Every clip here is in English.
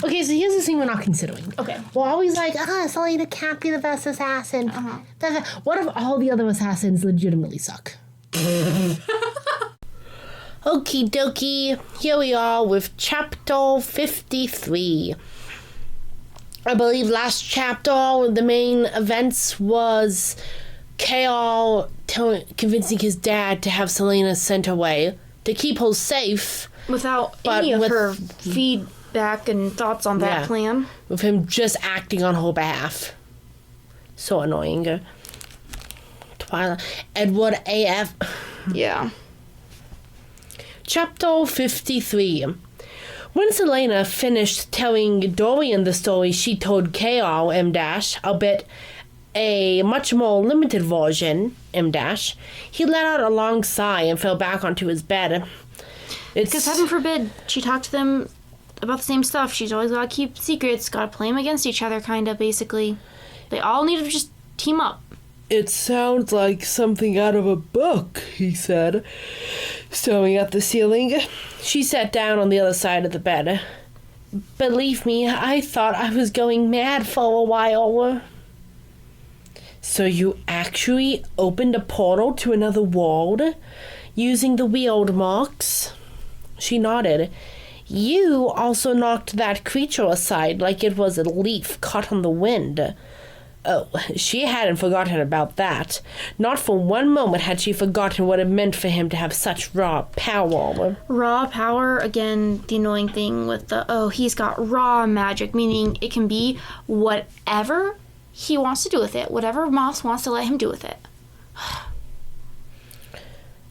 Okay, so here's the thing we're not considering. Okay. We're always like, Selena can't be the best assassin. What if all the other assassins legitimately suck? Okie dokie, here we are with chapter 53. I believe last chapter, the main events was K.R. convincing his dad to have Selena sent away to keep her safe. Without any of her feedback and thoughts on that plan. With him just acting on her behalf. So annoying. Twilight. Edward A.F. Yeah. Chapter 53. When Selena finished telling Dorian the story she told K.R. M-, albeit a much more limited version, M-, he let out a long sigh and fell back onto his bed. Because heaven forbid she talked to them about the same stuff. She's always got to keep secrets, got to play them against each other, kind of, basically. They all need to just team up. It sounds like something out of a book, he said, staring at the ceiling. She sat down on the other side of the bed. Believe me, I thought I was going mad for a while. So you actually opened a portal to another world using the weird marks? She nodded. You also knocked that creature aside like it was a leaf caught on the wind. Oh, she hadn't forgotten about that. Not for one moment had she forgotten what it meant for him to have such raw power. Raw power, again, the annoying thing with he's got raw magic, meaning it can be whatever he wants to do with it, whatever Maas wants to let him do with it.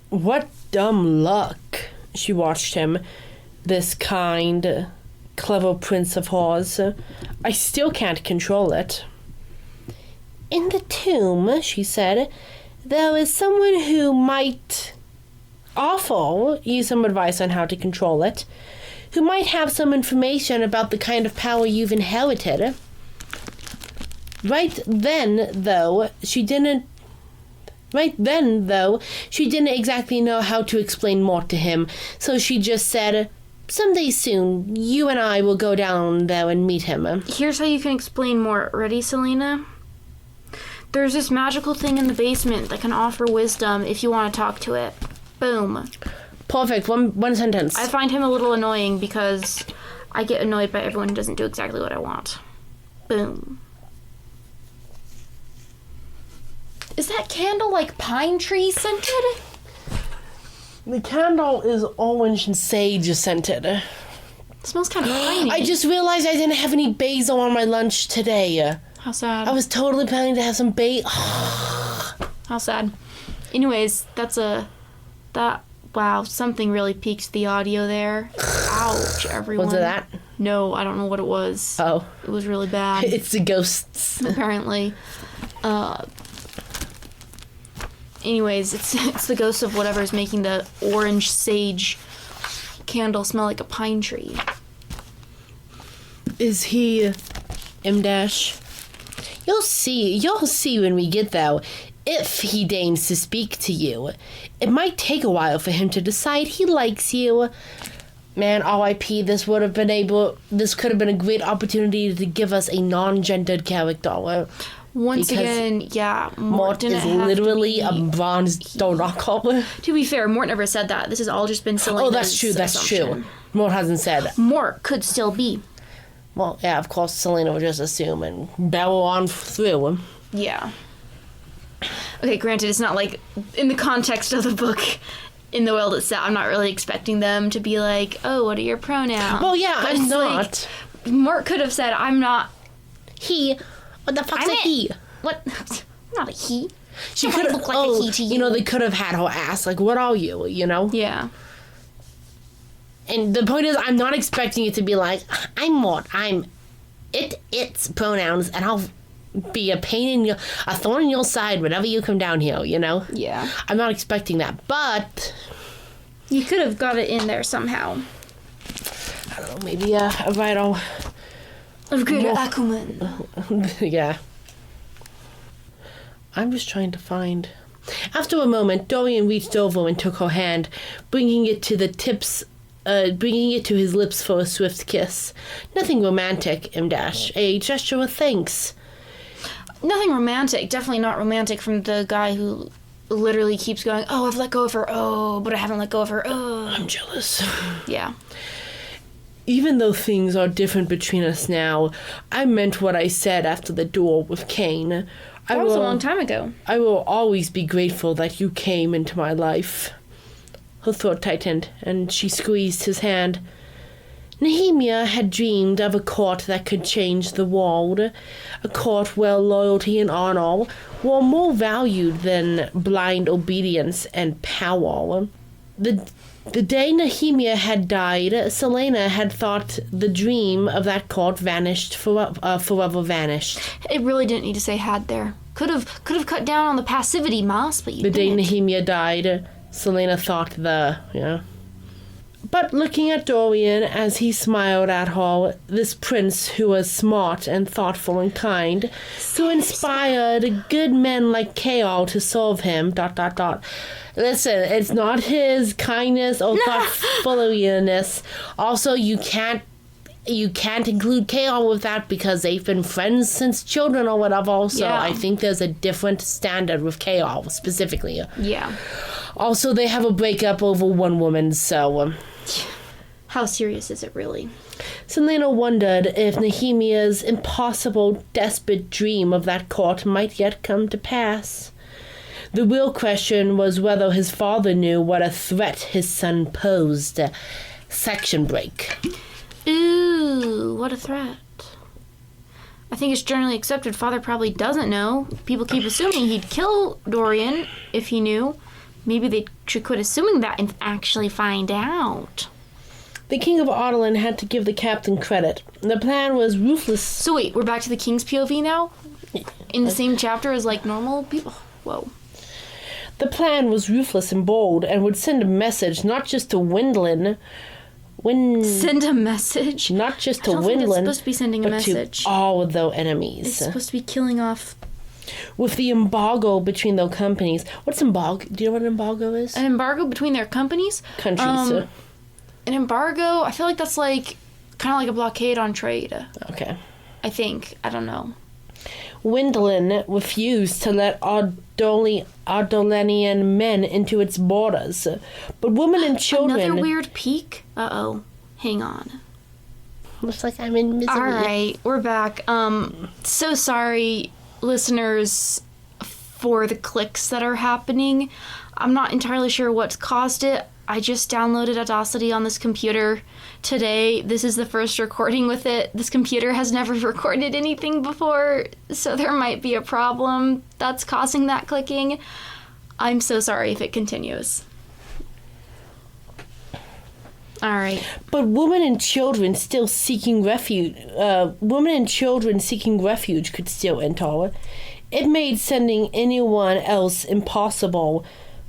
What dumb luck, she watched him, this kind, clever prince of hers. I still can't control it. In the tomb, she said, there is someone who might offer you some advice on how to control it, who might have some information about the kind of power you've inherited. Right then, though, she didn't exactly know how to explain more to him, so she just said, someday soon, you and I will go down there and meet him. Here's how you can explain more. Ready, Selena? There's this magical thing in the basement that can offer wisdom if you want to talk to it. Boom. Perfect. One sentence. I find him a little annoying because I get annoyed by everyone who doesn't do exactly what I want. Boom. Is that candle like pine tree scented? The candle is orange and sage scented. It smells kind of piney. I just realized I didn't have any basil on my lunch today. How sad. I was totally planning to have some basil. How sad. Anyways, wow, something really peaked the audio there. Ouch, everyone. Was it that? No, I don't know what it was. Oh. It was really bad. It's the ghosts. Apparently. Anyways, it's the ghost of whatever's making the orange sage candle smell like a pine tree. Is he M-? You'll see when we get there, if he deigns to speak to you. It might take a while for him to decide he likes you. Man, R.I.P., this could have been a great opportunity to give us a non-gendered character. Once again, yeah, Mort is literally a bronze knockoff. To be fair, Mort never said that. This has all just been Selena's that's true. Mort hasn't said. Mort could still be. Well, yeah, of course, Selena would just assume and barrel on through. Yeah. Okay, granted, it's not like, in the context of the book, in the world itself, I'm not really expecting them to be like, oh, what are your pronouns? Well, yeah, but I'm not. Like, Mort could have said, I'm not he. What the fuck's a he? What? I'm not a he. She could look like a he to you. You know, they could have had her ask, like, what are you, you know? Yeah. And the point is, I'm not expecting it to be like, I'm Mort, it's pronouns, and I'll be a thorn in your side whenever you come down here, you know? Yeah. I'm not expecting that, but... You could have got it in there somehow. I don't know, maybe a vital... Of greater acumen. Yeah. I'm just trying to find... After a moment, Dorian reached over and took her hand, bringing it to the tips bringing it to his lips for a swift kiss. Nothing romantic, M-dash. A gesture of thanks. Nothing romantic. Definitely not romantic from the guy who literally keeps going, oh, I've let go of her. Oh, but I haven't let go of her. Oh. I'm jealous. Yeah. Even though things are different between us now, I meant what I said after the duel with Cain. That was a long time ago. I will always be grateful that you came into my life. Her throat tightened, and she squeezed his hand. Nehemia had dreamed of a court that could change the world, a court where loyalty and honor were more valued than blind obedience and power. The day Nehemia had died, Selena had thought the dream of that court forever vanished. It really didn't need to say had there. Could have cut down on the passivity, Maas, but you The day didn't. Nehemia died, Selena thought But looking at Dorian as he smiled at her, this prince who was smart and thoughtful and kind, who inspired good men like Kaol to serve him, ... Listen, it's not his kindness or thoughtfulness. Also, you can't include Kaol with that because they've been friends since children or whatever. So Yeah. I think there's a different standard with Kaol specifically. Yeah. Also, they have a breakup over one woman, so... How serious is it really? Selena wondered if Nehemia's impossible, desperate dream of that court might yet come to pass. The real question was whether his father knew what a threat his son posed. Section break. Ooh, what a threat. I think it's generally accepted father probably doesn't know. People keep assuming he'd kill Dorian if he knew. Maybe they should quit assuming that and actually find out. The king of Ottoland had to give the captain credit. The plan was ruthless. So wait, we're back to the king's POV now? In the same chapter as like normal people? Whoa. The plan was ruthless and bold and would send a message not just to Windlin, Send a message? not just to I don't think it's Windlin, supposed to be sending a but message. to all of their enemies. It's supposed to be killing off With the embargo between their companies. What's embargo? Do you know what an embargo is? an embargo between their companies. Countries. An embargo, I feel like that's like kind of like a blockade on trade. Okay. I think. I don't know. Windlin refused to let Ardolenian men into its borders, but women and children... Another weird peak? Uh-oh. Hang on. Looks like I'm in misery. All right, we're back. So sorry, listeners, for the clicks that are happening. I'm not entirely sure what's caused it. I just downloaded Audacity on this computer today. This is the first recording with it. This computer has never recorded anything before, so there might be a problem that's causing that clicking. I'm so sorry if it continues. All right. But women and children seeking refuge could still enter. It made sending anyone else impossible.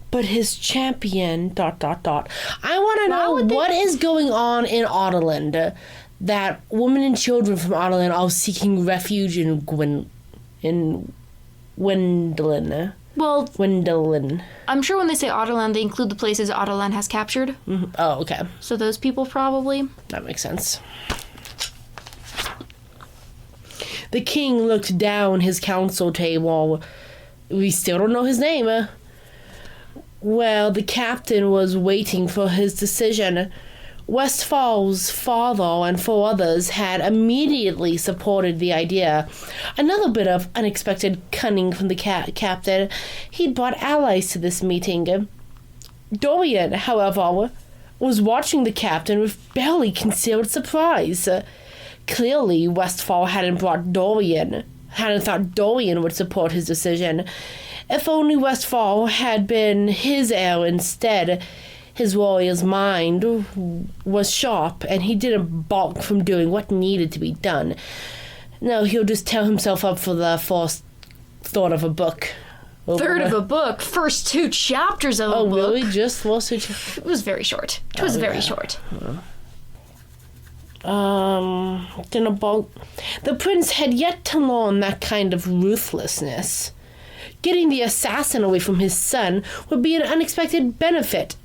But his champion, ... I want to know what is going on in Ottoland that women and children from Ottoland are seeking refuge in Gwendolyn. Well, Gwendolyn. I'm sure when they say Ottoland, they include the places Ottoland has captured. Mm-hmm. Oh, okay. So those people probably. That makes sense. The king looked down his council table. We still don't know his name. Well, the captain was waiting for his decision. Westfall's father and 4 others had immediately supported the idea. Another bit of unexpected cunning from the captain. He'd brought allies to this meeting. Dorian, however, was watching the captain with barely concealed surprise. Clearly, Westfall hadn't thought Dorian would support his decision. If only Westfall had been his heir instead. His warrior's mind was sharp, and he didn't balk from doing what needed to be done. No, he'll just tear himself up for the first thought of a book. Third of a book. First 2 chapters of a book. Oh, really? Just first 2 It was very short. It was very short. The prince had yet to learn that kind of ruthlessness. Getting the assassin away from his son would be an unexpected benefit.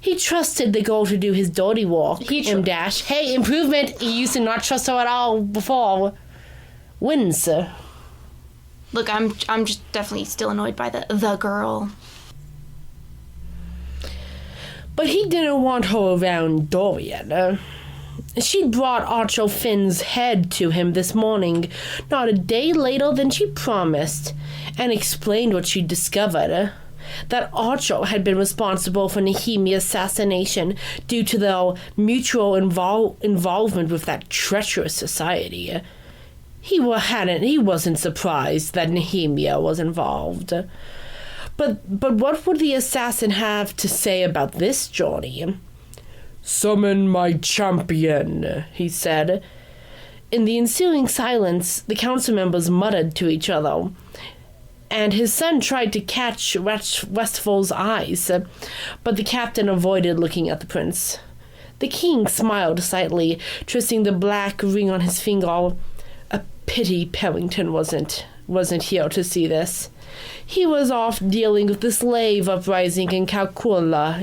He trusted the girl to do his dirty work. Dash. Hey, improvement. He used to not trust her at all before. Wins. Look, I'm just definitely still annoyed by the girl. But he didn't want her around Dorian. She'd brought Archer Finn's head to him this morning, not a day later than she promised, and explained what she'd discovered. That Archer had been responsible for Nehemia's assassination due to their mutual involvement with that treacherous society. He wasn't surprised that Nehemia was involved. But what would the assassin have to say about this journey? "Summon my champion," he said. In the ensuing silence, the council members muttered to each other, and his son tried to catch Westfall's eyes, but the captain avoided looking at the prince. The king smiled slightly, twisting the black ring on his finger. A pity Pellington wasn't here to see this. He was off dealing with the slave uprising in Calcula,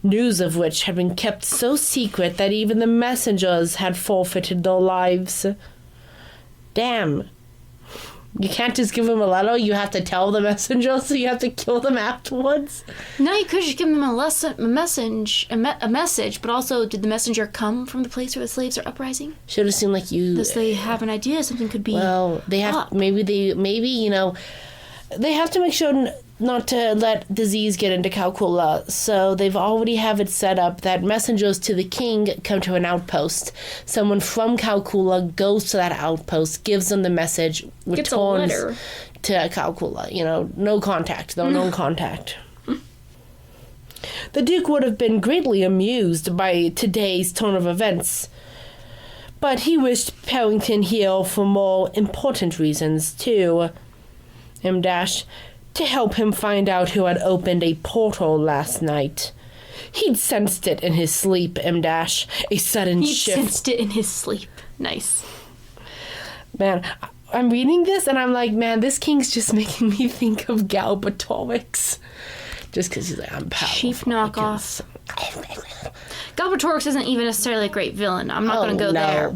news of which had been kept so secret that even the messengers had forfeited their lives. Damn. You can't just give them a letter, you have to tell the messenger, so you have to kill them afterwards? No, you could just give them a message, but also, did the messenger come from the place where the slaves are uprising? Should have seemed like you... Does they have an idea something could be they have... up? Maybe, they have to make sure not to let disease get into Calcula, so they've already have it set up that messengers to the king come to an outpost. Someone from Calcula goes to that outpost, gives them the message, returns to Calcula. No contact, though, no contact. The Duke would have been greatly amused by today's turn of events, but he wished Pellington here for more important reasons, too. To help him find out who had opened a portal last night. He'd sensed it in his sleep, a sudden shift. He sensed it in his sleep. Nice. Man, I'm reading this and I'm like, man, this king's just making me think of Galbatorix. Just because he's like, I'm powerful. Cheap knockoff. Galbatorix isn't even necessarily a great villain. I'm not going to go there.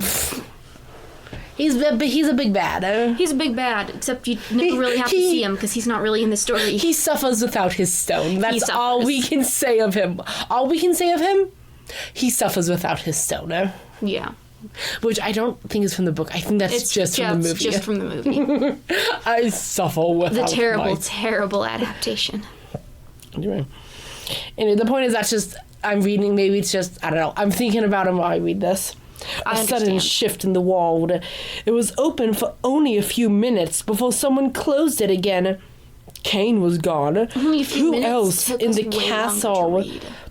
He's a big bad. He's a big bad, except you never really have to see him because he's not really in the story. He suffers without his stone. That's all we can say of him. He suffers without his stone. Yeah. Which I don't think is from the book. I think that's just from the movie. It's just from the movie. I suffer without terrible adaptation. Anyway, the point is that's just, I'm reading, maybe it's just, I don't know. I'm thinking about him while I read this. A sudden shift in the wall. It was open for only a few minutes before someone closed it again. Kane was gone. Who else in the castle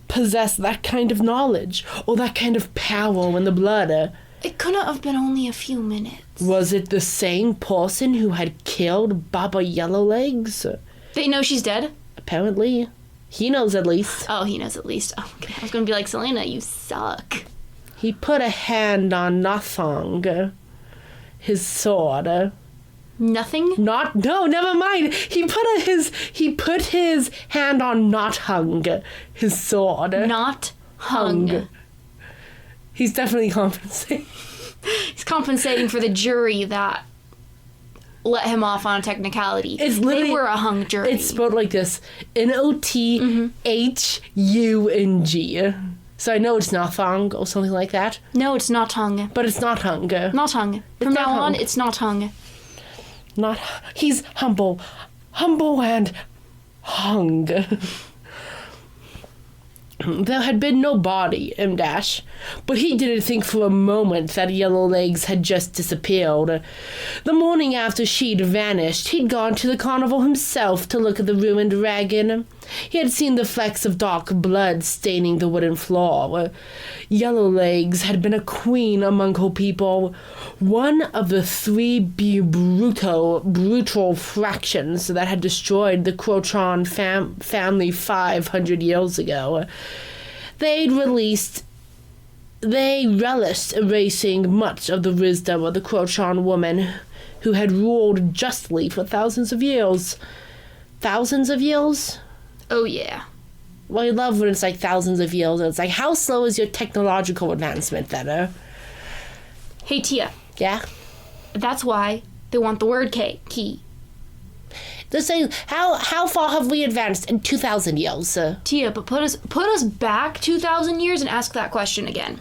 possessed that kind of knowledge or that kind of power in the blood? It couldn't have been only a few minutes. Was it the same person who had killed Baba Yellowlegs? They know she's dead? Apparently. He knows at least. Oh, he knows at least. Oh, okay. I was going to be like, Selena, you suck. He put a hand on Nathong, his sword. Nothing? No, never mind. He put his hand on Nothung, his sword. Not hung. He's definitely compensating. He's compensating for the jury that let him off on a technicality. They were a hung jury. It's spelled like this: Nothung. So I know it's not hung or something like that. No, it's not hung. But it's not hung. Not hung. From now on, it's not hung. He's humble and hung. There had been no body, but he didn't think for a moment that Yellowlegs had just disappeared. The morning after she'd vanished, he'd gone to the carnival himself to look at the ruined dragon. He had seen the flecks of dark blood staining the wooden floor. Yellowlegs had been a queen among her people, one of the three brutal fractions that had destroyed the Crotron family 500 years ago. They relished erasing much of the wisdom of the Crotron woman who had ruled justly for thousands of years. Thousands of years? Oh, yeah. Well, I love when it's like thousands of years. It's like, how slow is your technological advancement then? Hey, Tia. Yeah? That's why they want the word key. They're saying, how far have we advanced in 2,000 years? Tia, but put us back 2,000 years and ask that question again.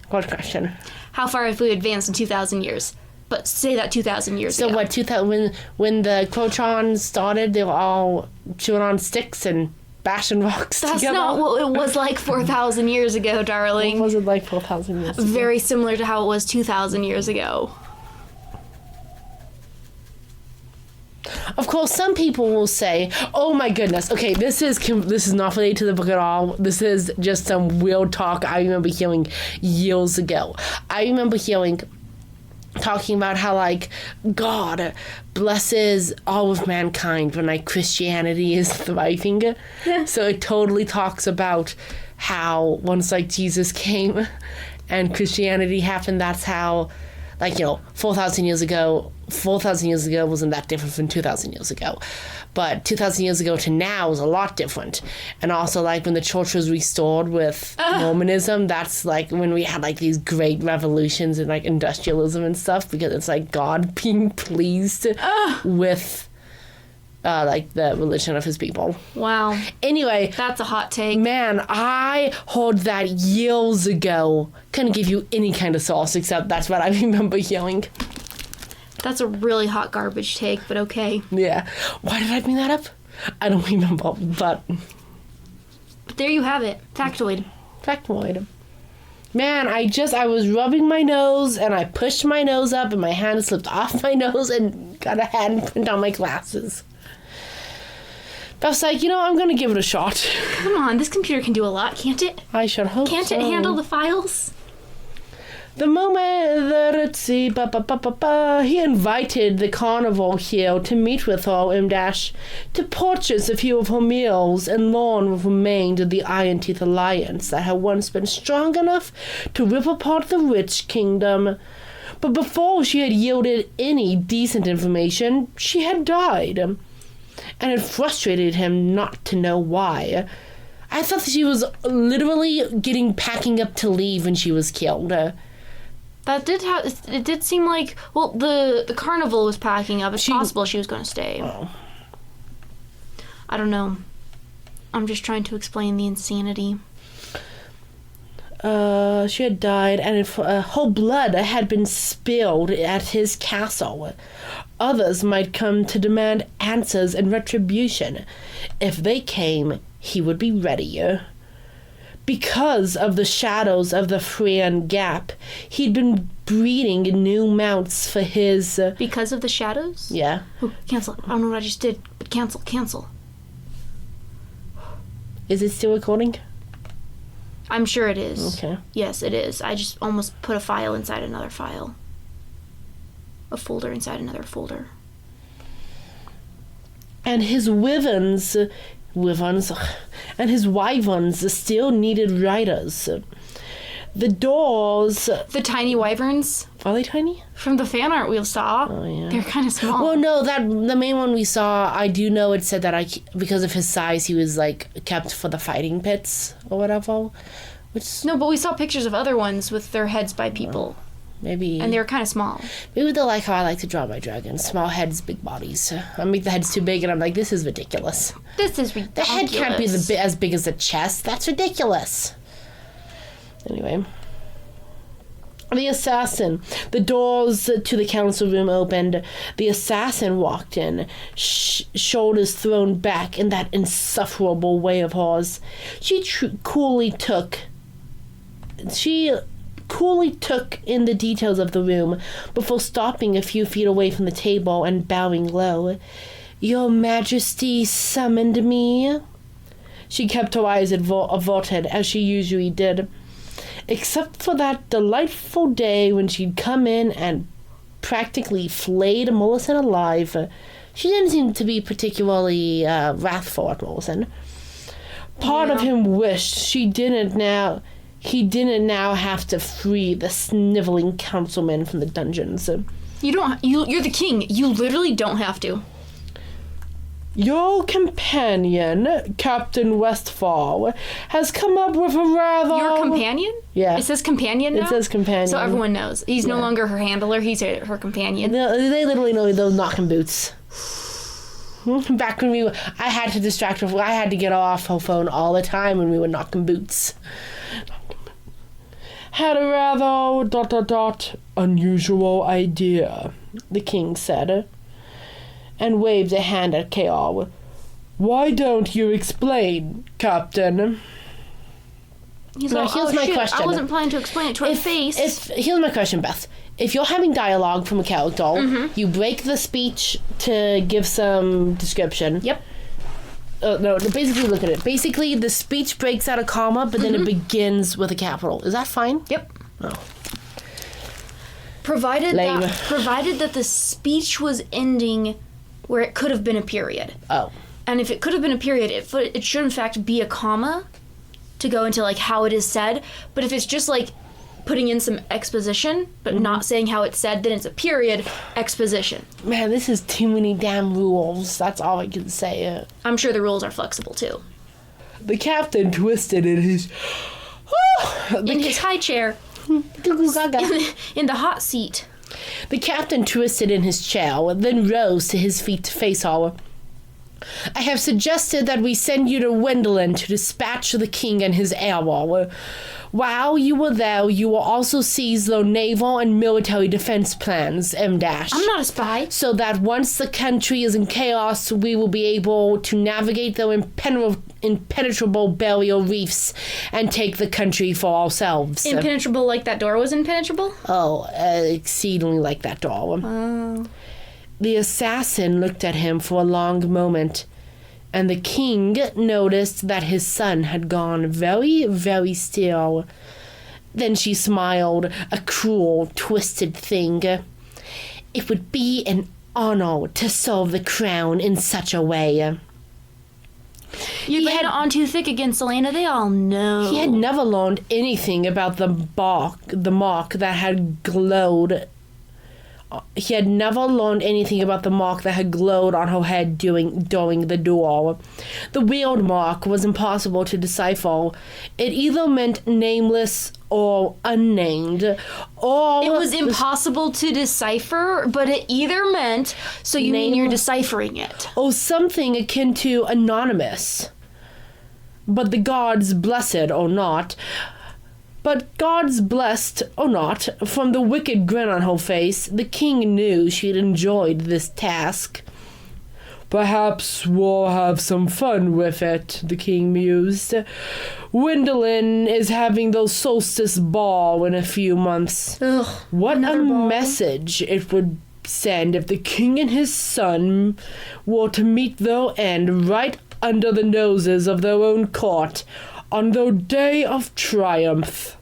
What question? How far have we advanced in 2,000 years? But say that 2,000 years ago. So what, 2000, when the Crotrons started, they were all chewing on sticks and bashing rocks That's together? not what it was like 4,000 years ago, darling. What was it like 4,000 years ago? Very similar to how it was 2,000 years ago. Of course, some people will say, oh my goodness, okay, this is not related to the book at all. This is just some weird talk I remember hearing years ago. I remember talking about how, like, God blesses all of mankind when, like, Christianity is thriving. Yeah. So it totally talks about how once, like, Jesus came and Christianity happened, that's how, like, 4,000 years ago wasn't that different from 2,000 years ago. But 2,000 years ago to now is a lot different. And also, like, when the church was restored with Mormonism, that's, like, when we had, like, these great revolutions in, like, industrialism and stuff, because it's, like, God being pleased with, like, the religion of his people. Wow. Anyway. That's a hot take. Man, I heard that years ago. Couldn't give you any kind of source, except that's what I remember hearing. That's a really hot garbage take, but okay. Yeah. Why did I bring that up? I don't remember, but there you have it. Factoid. Man, I was rubbing my nose, and I pushed my nose up, and my hand slipped off my nose and got a handprint on my glasses. I was like, I'm going to give it a shot. Come on, this computer can do a lot, can't it? I should hope Can't so. it handle the files? The moment that he invited the carnival here to meet with her to purchase a few of her meals and learn what remained of the Iron Teeth Alliance that had once been strong enough to rip apart the Rich Kingdom. But before she had yielded any decent information, she had died. And it frustrated him not to know why. I thought that she was literally packing up to leave when she was killed. It did seem like, well, the carnival was packing up. It's possible she was going to stay. Oh. I don't know. I'm just trying to explain the insanity. She had died, and her blood had been spilled at his castle. Others might come to demand answers and retribution. If they came, he would be ready. Because of the shadows of the Freyan Gap, he'd been breeding new mounts for his... Because of the shadows? Yeah. Oh, cancel. I don't know what I just did, but cancel. Is it still recording? I'm sure it is. Okay. Yes, it is. I just almost put a file inside another file. A folder inside another folder. And his wyverns and his wyverns still needed riders. The doors... The tiny wyverns? Are they tiny? From the fan art we saw. Oh, yeah. They're kind of small. Well, no, the main one we saw, I do know it said that because of his size, he was, like, kept for the fighting pits or whatever. No, but we saw pictures of other ones with their heads by people. Maybe. And they were kind of small. Maybe they're like how I like to draw my dragons. Small heads, big bodies. I make the heads too big, and I'm like, this is ridiculous. This is ridiculous. The head can't be as big as the chest. That's ridiculous. Anyway. The assassin. The doors to the council room opened. The assassin walked in, shoulders thrown back in that insufferable way of hers. She coolly took in the details of the room before stopping a few feet away from the table and bowing low. Your Majesty summoned me? She kept her eyes averted, as she usually did, except for that delightful day when she'd come in and practically flayed Millicent alive. She didn't seem to be particularly wrathful at Millicent. Part of him wished he didn't now have to free the sniveling councilman from the dungeons. You're the king. You literally don't have to. Your companion, Captain Westfall, has come up with a rather... Your companion? Yeah. It says companion now? It says companion. So everyone knows. He's no longer her handler, he's her companion. They literally know those knocking boots. Back when I had to distract her. I had to get off her phone all the time when we were knocking boots. Had a rather ... unusual idea, the king said, and waved a hand at Kaol. Why don't you explain, Captain? He's now, like, here's my question. I wasn't planning to explain it to her face. Here's my question, Beth. If you're having dialogue from a character, you break the speech to give some description. Yep. No, basically look at it. Basically, the speech breaks out a comma, but then it begins with a capital. Is that fine? Yep. Oh. Provided that the speech was ending where it could have been a period. Oh. And if it could have been a period, it should in fact be a comma to go into like how it is said. But if it's just like putting in some exposition, but not saying how it's said, then it's a period exposition. Man, this is too many damn rules. That's all I can say. I'm sure the rules are flexible too. The captain twisted in his... in his high chair. in the hot seat. The captain twisted in his chair, then rose to his feet to face all. I have suggested that we send you to Wendelin to dispatch the king and his heir. While you were there, you will also seize their naval and military defense plans, M-. I'm not a spy. So that once the country is in chaos, we will be able to navigate the impenetrable barrier reefs and take the country for ourselves. Impenetrable like that door was impenetrable? Oh, exceedingly like that door. Oh. The assassin looked at him for a long moment, and the king noticed that his son had gone very, very still. Then she smiled, a cruel, twisted thing. It would be an honor to serve the crown in such a way. You laid it on too thick against Elena, they all know. He had never learned anything about the mark that had glowed. He had never learned anything about the mark that had glowed on her head during the duel. The weird mark was impossible to decipher. It either meant nameless or unnamed, or... It was impossible to decipher, but it either meant, so you mean you're deciphering it. Or something akin to anonymous. But the gods blessed or not... But God's blessed, or not, from the wicked grin on her face, the king knew she'd enjoyed this task. Perhaps we'll have some fun with it, the king mused. Wendelin is having the solstice ball in a few months. Ugh, what a ball. message it would send if the king and his son were to meet their end right under the noses of their own court on their day of triumph.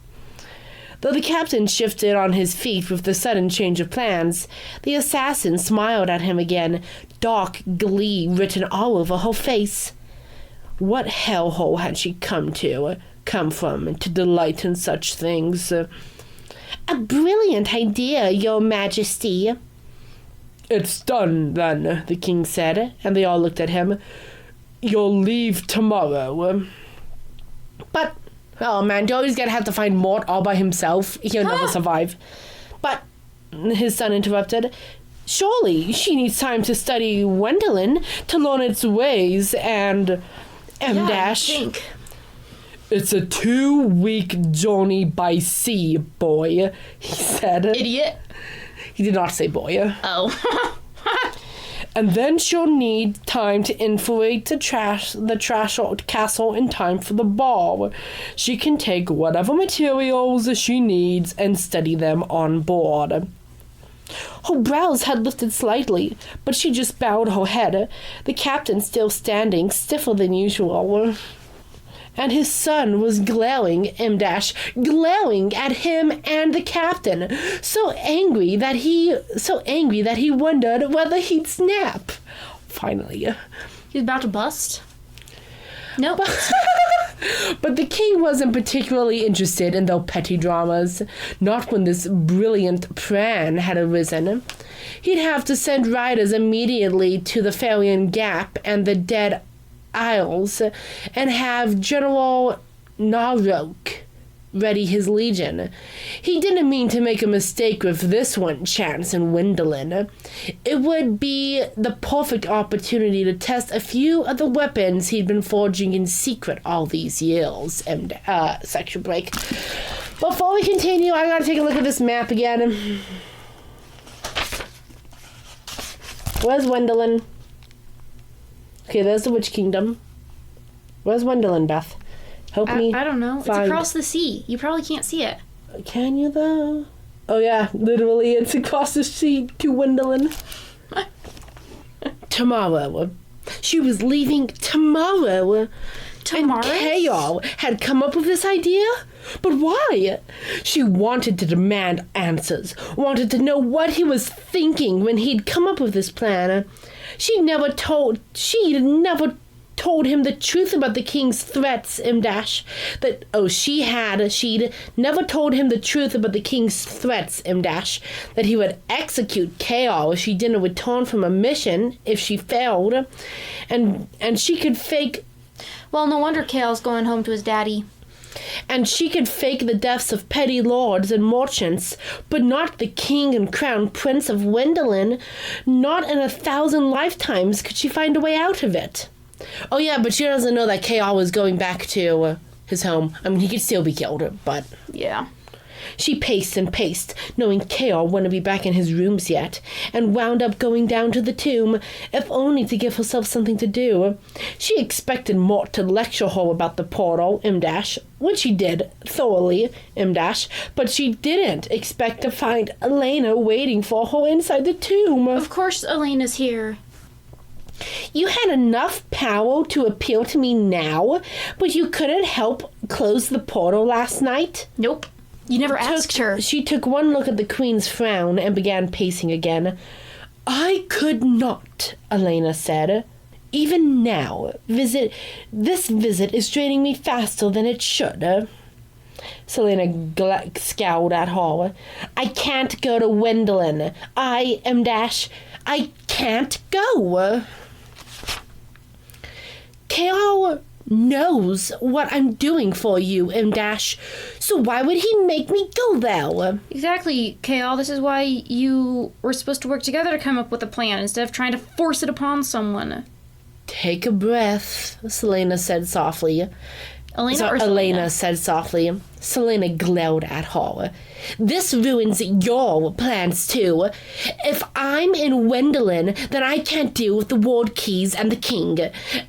Though the captain shifted on his feet with the sudden change of plans, the assassin smiled at him again, dark glee written all over her face. What hellhole had she come from to delight in such things? A brilliant idea, your majesty. It's done, then, the king said, and they all looked at him. You'll leave tomorrow. But, oh man, Joey's gonna have to find Mort all by himself. He'll never survive. But, his son interrupted, surely she needs time to study Wendelin, to learn its ways, and M-. I think. It's a 2-week journey by sea, boy, he said. Idiot. He did not say boy. Oh. And then she'll need time to infiltrate the trash castle in time for the ball. She can take whatever materials she needs and study them on board. Her brows had lifted slightly, but she just bowed her head, the captain still standing stiffer than usual. And his son was glaring at him and the captain, so angry that he wondered whether he'd snap. Finally. He's about to bust? Nope. But the king wasn't particularly interested in their petty dramas, not when this brilliant plan had arisen. He'd have to send riders immediately to the Falian Gap and the Dead Isles and have General Narok ready his legion. He didn't mean to make a mistake with this one chance in Wendelin. It would be the perfect opportunity to test a few of the weapons he'd been forging in secret all these years. And, section break. Before we continue, I gotta take a look at this map again. Where's Wendelin? Okay, there's the Witch Kingdom. Where's Wendelin, Beth? Help me. I don't know. It's across the sea. You probably can't see it. Can you, though? Oh, yeah. Literally, it's across the sea to Wendelin. Tomorrow. She was leaving tomorrow. Tomorrow? And Chaol had come up with this idea? But why? She wanted to demand answers. Wanted to know what he was thinking when he'd come up with this plan. She'd never told him the truth about the king's threats, she'd never told him the truth about the king's threats, that he would execute Chaol if she didn't return from a mission if she failed, and she could fake. Well, no wonder Chaol's going home to his daddy. And she could fake the deaths of petty lords and merchants, but not the king and crown prince of Wendelin. Not in 1,000 lifetimes could she find a way out of it. Oh yeah, but she doesn't know that Chaol was going back to his home. I mean, he could still be killed, but... Yeah. She paced and paced, knowing Chaol wouldn't be back in his rooms yet, and wound up going down to the tomb, if only to give herself something to do. She expected Mort to lecture her about the portal, which she did, thoroughly, but she didn't expect to find Elena waiting for her inside the tomb. Of course Elena's here. You had enough power to appeal to me now, but you couldn't help close the portal last night? Nope. You never asked her. She took one look at the queen's frown and began pacing again. I could not, Elena said. Even now, this visit is draining me faster than it should. Selena scowled at her. I can't go to Wendelin. I can't go. Chaol knows what I'm doing for you, so why would he make me go there? Exactly, Chaol. This is why you were supposed to work together to come up with a plan instead of trying to force it upon someone. Take a breath, Selena said softly. Elena said softly. Selena glared at her. This ruins your plans, too. If I'm in Wendelin, then I can't deal with the ward keys and the king.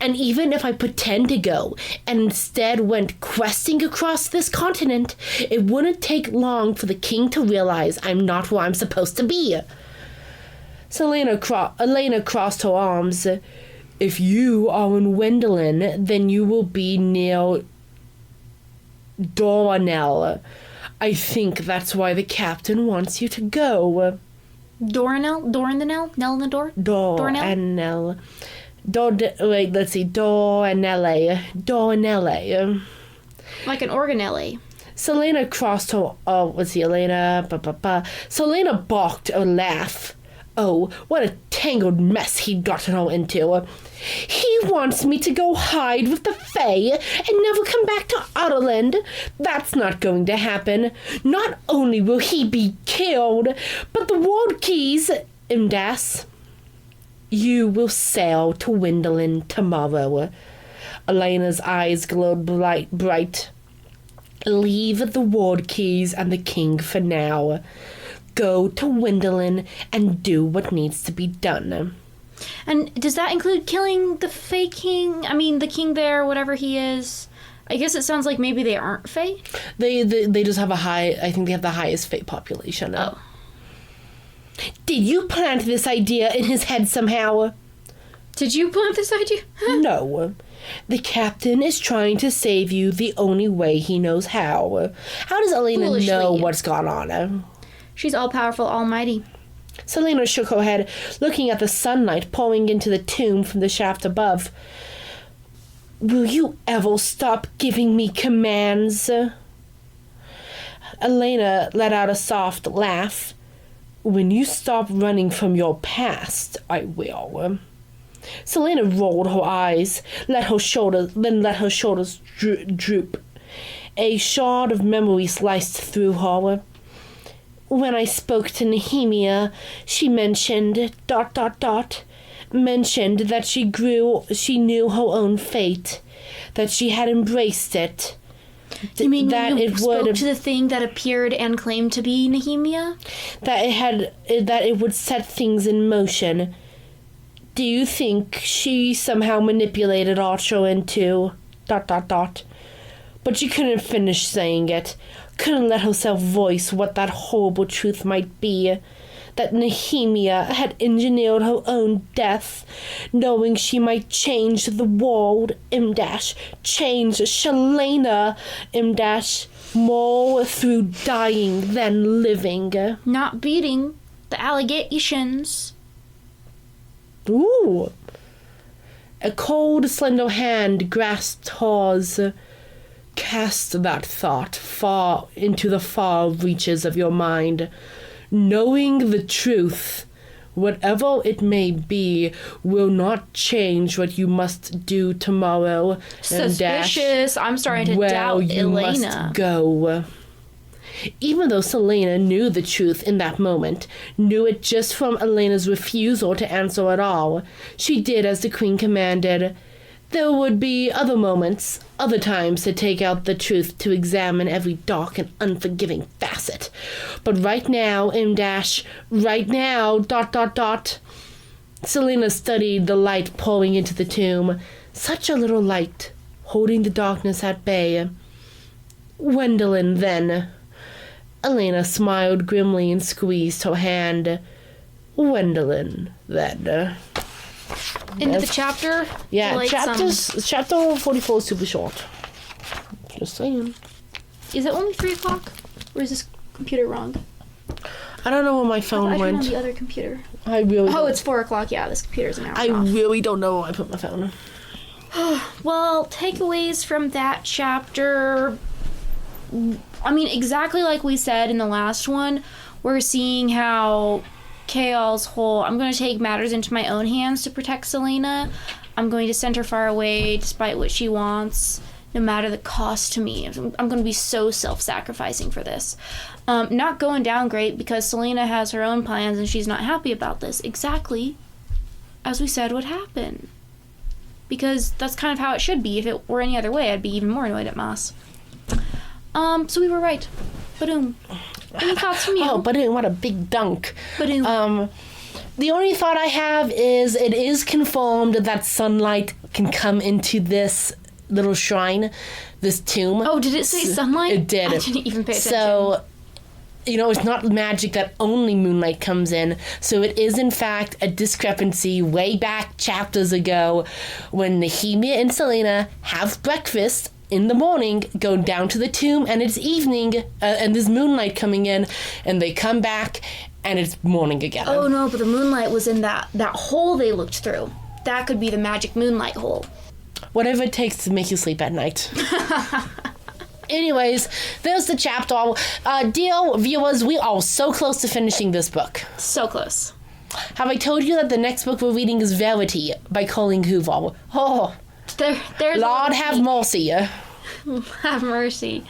And even if I pretend to go, and instead went questing across this continent, it wouldn't take long for the king to realize I'm not where I'm supposed to be. Elena crossed her arms. If you are in Wendelin, then you will be near Doranel. I think that's why the captain wants you to go. Doranel? Doranel? Nell in the door? Doranel. Doranelle. Like an organelle. Selena crossed her... Selena balked a laugh. Oh, what a tangled mess he'd gotten her into. He wants me to go hide with the Fae and never come back to Otterland. That's not going to happen. Not only will he be killed, but the ward keys, you will sail to Wendelin tomorrow. Elena's eyes glowed bright. Leave the ward keys and the king for now. Go to Wendelin and do what needs to be done. And does that include killing the Fae King? I mean, the king there, whatever he is. I guess it sounds like maybe they aren't Fae. They just have I think they have the highest Fae population. Oh. Did you plant this idea in his head somehow? Did you plant this idea? No. The captain is trying to save you the only way he knows how. How does Elena know what's gone on? She's all-powerful, almighty. Selena shook her head, looking at the sunlight pouring into the tomb from the shaft above. Will you ever stop giving me commands? Elena let out a soft laugh. When you stop running from your past, I will. Selena rolled her eyes, let her shoulders droop. A shard of memory sliced through her. When I spoke to Nehemia, she mentioned ... mentioned that she knew her own fate, that she had embraced it. You mean that when you spoke to the thing that appeared and claimed to be Nehemia? That it would set things in motion. Do you think she somehow manipulated Archer into ... But she couldn't finish saying it. Couldn't let herself voice what that horrible truth might be. That Nehemia had engineered her own death, knowing she might change the world, change Shalena, more through dying than living. Not beating the allegations. Ooh. A cold, slender hand grasped hers. Cast that thought far into the far reaches of your mind. Knowing the truth, whatever it may be, will not change what you must do tomorrow. Suspicious. I'm starting to doubt you Elena. Must go. Even though Selena knew the truth in that moment, knew it just from Elena's refusal to answer at all, she did as the Queen commanded. There would be other moments, other times to take out the truth, to examine every dark and unforgiving facet. But right now, right now, ... Selena studied the light pouring into the tomb. Such a little light, holding the darkness at bay. Gwendolen, then. Elena smiled grimly and squeezed her hand. Gwendolen, then. End of the chapter? Yeah, like chapter 44 is super short. Just saying. Is it only 3 o'clock? Or is this computer wrong? I don't know where my phone went. On the other computer. I really don't. It's 4 o'clock. Yeah, this computer's an hour off. I really don't know where I put my phone. Well, takeaways from that chapter. I mean, exactly like we said in the last one, we're seeing how Chaol's whole, I'm going to take matters into my own hands to protect Selena. I'm going to send her far away despite what she wants, no matter the cost to me. I'm going to be so self-sacrificing for this. Not going down great because Selena has her own plans and she's not happy about this. Exactly as we said would happen. Because that's kind of how it should be. If it were any other way, I'd be even more annoyed at Maas. So we were right. Ba-doom. Any thoughts from you? Oh, ba-doom, what a big dunk. Ba-doom. The only thought I have is it is confirmed that sunlight can come into this little shrine, this tomb. Oh, did it say sunlight? It did. I didn't even pay attention. So, it's not magic that only moonlight comes in. So it is, in fact, a discrepancy way back chapters ago when Nehemia and Selena have breakfast in the morning, go down to the tomb, and it's evening, and there's moonlight coming in, and they come back, and it's morning again. Oh, no, but the moonlight was in that hole they looked through. That could be the magic moonlight hole. Whatever it takes to make you sleep at night. Anyways, there's the chapter. Dear viewers, we are so close to finishing this book. So close. Have I told you that the next book we're reading is Verity by Colleen Hoover? Oh, there's Lord have mercy. Have mercy.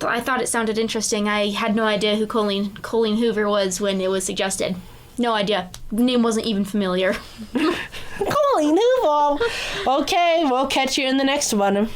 I thought it sounded interesting. I had no idea who Colleen Hoover was when it was suggested. No idea. Name wasn't even familiar. Colleen Hoover. Okay, we'll catch you in the next one.